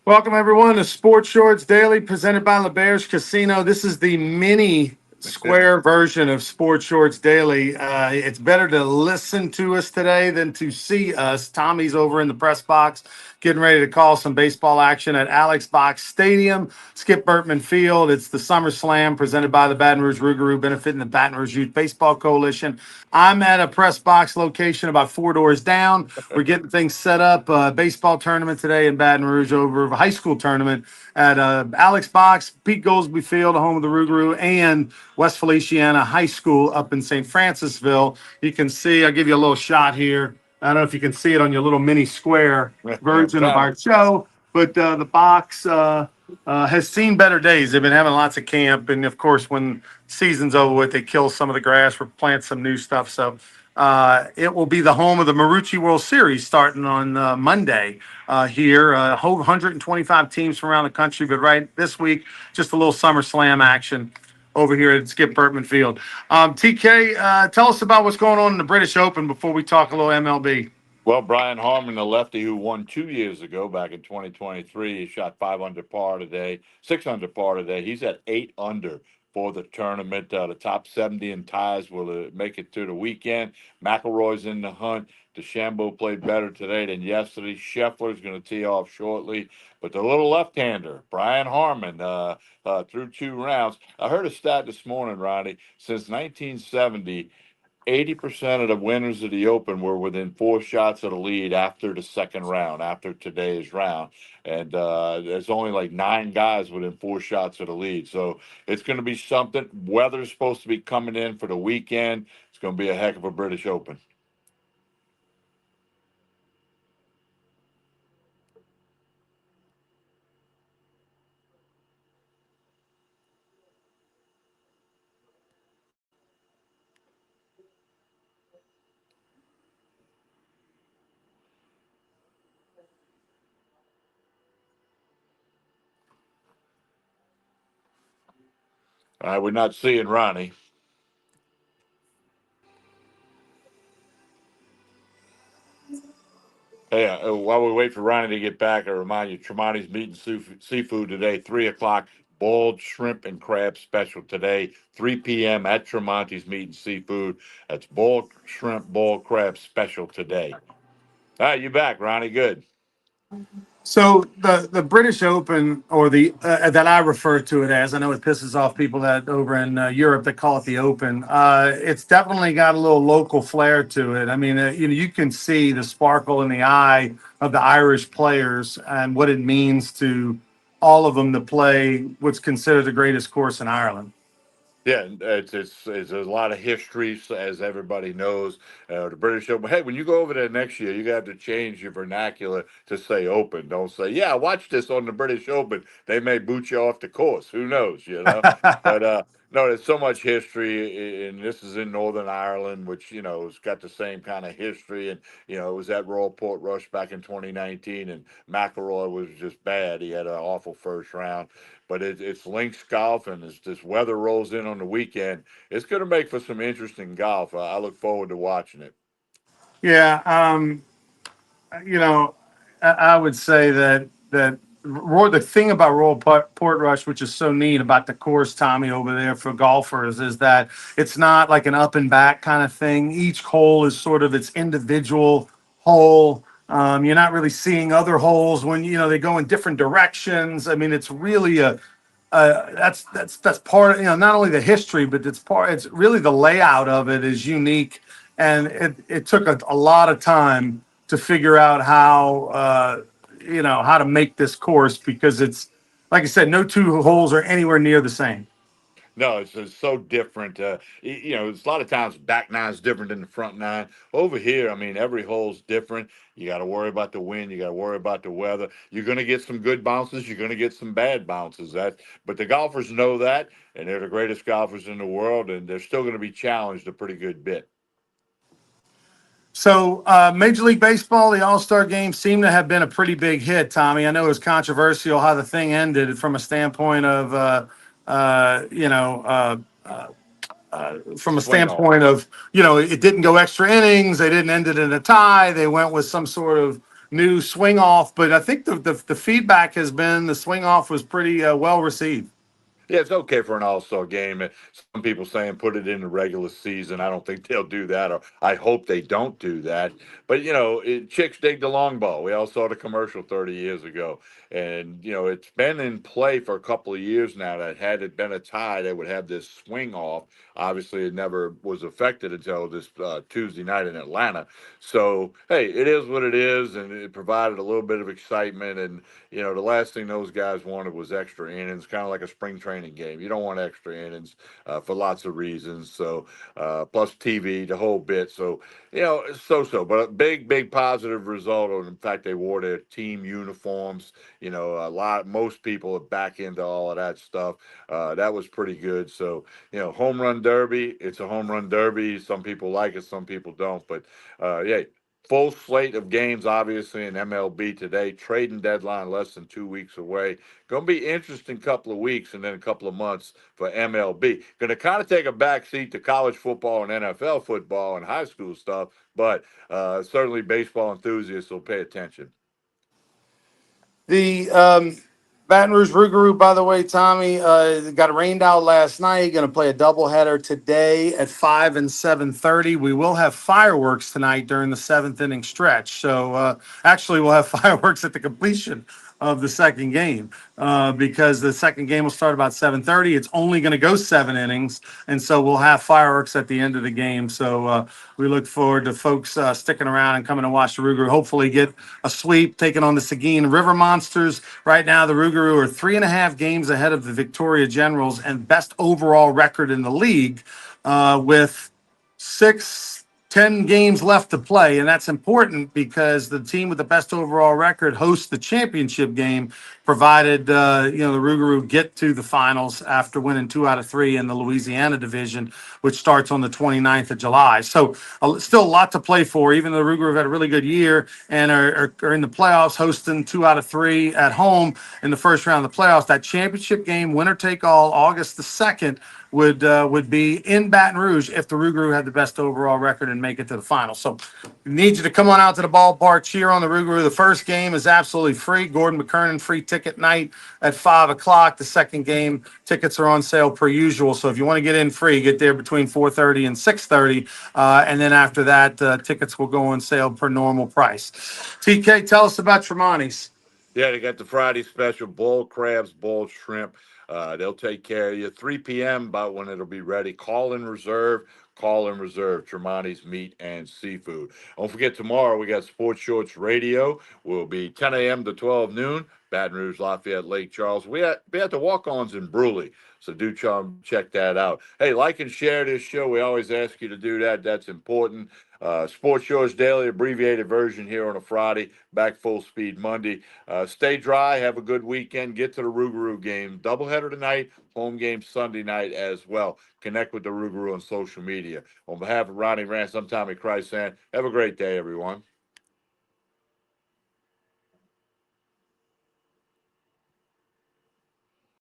Welcome, everyone, to Sports Shorts Daily, presented by LeBear's Casino. This is the mini square version of Sports Shorts Daily. It's better to listen to us today than to see us. Tommy's over in the press box getting ready to call some baseball action at Alex Box Stadium, Skip Bertman Field. It's the Summer Slam presented by the Baton Rouge Rougarou, benefiting the Baton Rouge Youth Baseball Coalition. I'm at a press box location about 4 doors down. We're getting things set up. Baseball tournament today in Baton Rouge, over a high school tournament at Alex Box, Pete Goolsby Field, home of the Rougarou, and West Feliciana High School up in St. Francisville. You can see, I'll give you a little shot here. I don't know if you can see it on your little mini square I'm version of trying to. our show, but the box has seen better days. They've been having lots of camp, and of course, when season's over with, they kill some of the grass, replant some new stuff. So it will be the home of the Marucci World Series starting on Monday here. Whole 125 teams from around the country, but right this week, just a little Summer Slam action over here at Skip Bertman Field. TK, tell us about what's going on in the British Open before we talk a little MLB. Well, Brian Harmon, the lefty who won 2 years ago back in 2023, he shot 5 under par today, 6 under par today. He's at 8 under for the tournament. The top 70 in ties will make it to the weekend. McIlroy's in the hunt. DeChambeau played better today than yesterday. Scheffler's going to tee off shortly. But the little left-hander, Brian Harmon, through 2 rounds. I heard a stat this morning, Ronnie. Since 1970, 80% of the winners of the Open were within 4 shots of the lead after the second round, after today's round. And there's only like 9 guys within 4 shots of the lead. So it's going to be something. Weather's supposed to be coming in for the weekend. It's going to be a heck of a British Open. All right, we're not seeing Ronnie. Hey, while we wait for Ronnie to get back, I remind you, Tremonti's Meat and Seafood today, 3 o'clock, boiled shrimp and crab special today, 3 p.m. at Tremonti's Meat and Seafood. That's boiled shrimp, boiled crab special today. All right, you back, Ronnie. Good. So the British Open, or the that I refer to it as, I know it pisses off people that over in Europe that call it the Open. It's definitely got a little local flair to it. I mean, you can see the sparkle in the eye of the Irish players and what it means to all of them to play what's considered the greatest course in Ireland. Yeah, it's a lot of history, as everybody knows. The British Open. Hey, when you go over there next year, you got to change your vernacular to say open. Don't say, "Yeah, I watched this on the British Open." They may boot you off the course. Who knows? But no, there's so much history, and this is in Northern Ireland, which has got the same kind of history. And it was at Royal Portrush back in 2019, and McIlroy was just bad. He had an awful first round, but it's links golf, and as this weather rolls in on the weekend, it's going to make for some interesting golf. I look forward to watching it. Yeah, you know, I would say that the thing about Royal Portrush, which is so neat about the course, Tommy, over there for golfers, is that it's not like an up and back kind of thing. Each hole is sort of its individual hole. You're not really seeing other holes when they go in different directions. I mean, it's really that's part of, not only the history, but it's really the layout of it is unique, and it took a lot of time to figure out how to make this course, because it's, like I said, no two holes are anywhere near the same. No, it's so different. It's a lot of times back nine's different than the front nine. Over here, I mean, every hole's different. You got to worry about the wind. You got to worry about the weather. You're going to get some good bounces. You're going to get some bad bounces. But the golfers know that, and they're the greatest golfers in the world, and they're still going to be challenged a pretty good bit. So, Major League Baseball, the All Star Game seemed to have been a pretty big hit, Tommy. I know it was controversial how the thing ended from a standpoint of, uh, you know, uh, from a Swing off. standpoint of, it didn't go extra innings. They didn't end it in a tie. They went with some sort of new swing off, but I think the feedback has been the swing off was pretty well received. Yeah, it's okay for an all-star game. And some people saying put it in the regular season. I don't think they'll do that, or I hope they don't do that. But chicks dig the long ball. We all saw the commercial 30 years ago, and it's been in play for a couple of years now. That had it been a tie, they would have this swing off. Obviously, it never was affected until this Tuesday night in Atlanta. So hey, it is what it is, and it provided a little bit of excitement. And the last thing those guys wanted was extra innings, kind of like a spring training game. You don't want extra innings for lots of reasons. So, plus TV, the whole bit. So, so. But a big positive result. In fact, they wore their team uniforms. Most people are back into all of that stuff. That was pretty good. So, home run derby. It's a home run derby. Some people like it, some people don't. But yeah, full slate of games, obviously, in MLB today. Trading deadline less than 2 weeks away. Going to be interesting couple of weeks and then a couple of months for MLB. Going to kind of take a back seat to college football and NFL football and high school stuff, but certainly baseball enthusiasts will pay attention. The Baton Rouge Rougarou, by the way, Tommy, got rained out last night. Going to play a doubleheader today at 5 and 7:30. We will have fireworks tonight during the seventh inning stretch. So actually, we'll have fireworks at the completion of the second game because the second game will start about 7:30. It's only going to go 7 innings, and so we'll have fireworks at the end of the game. So we look forward to folks sticking around and coming to watch the Rougarou. Hopefully, get a sweep, taking on the Seguin River Monsters. Right now, the Rougarou are 3.5 games ahead of the Victoria Generals and best overall record in the league with 10 games left to play, and that's important because the team with the best overall record hosts the championship game, provided the Rougarou get to the finals after winning 2 out of 3 in the Louisiana division, which starts on the 29th of July. So still a lot to play for, even though the Rougarou have had a really good year and are in the playoffs, hosting 2 out of 3 at home in the first round of the playoffs. That championship game, winner take all, August the 2nd, would be in Baton Rouge if the Rougarou had the best overall record and make it to the final. So need you to come on out to the ballpark, cheer on the Rougarou. The first game is absolutely free. Gordon McKernan free ticket night at 5 o'clock. The second game tickets are on sale per usual. So if you want to get in free, get there between 4:30 and 6:30. And then after that, tickets will go on sale per normal price. TK, tell us about Tremonti's. Yeah, they got the Friday special, boiled crabs, boiled shrimp. They'll take care of you. 3 p.m. about when it'll be ready. Call and reserve. Call and reserve. Tremonti's Meat and Seafood. Don't forget, tomorrow we got Sports Shorts Radio. Will be 10 a.m. to 12 noon. Baton Rouge, Lafayette, Lake Charles. We had the walk-ons in Bruley, so do check that out. Hey, like and share this show. We always ask you to do that. That's important. Sports Shorts Daily, abbreviated version here on a Friday. Back full speed Monday. Stay dry. Have a good weekend. Get to the Rougarou game. Doubleheader tonight. Home game Sunday night as well. Connect with the Rougarou on social media. On behalf of Ronnie Rance, I'm Tommy Christ saying, have a great day, everyone.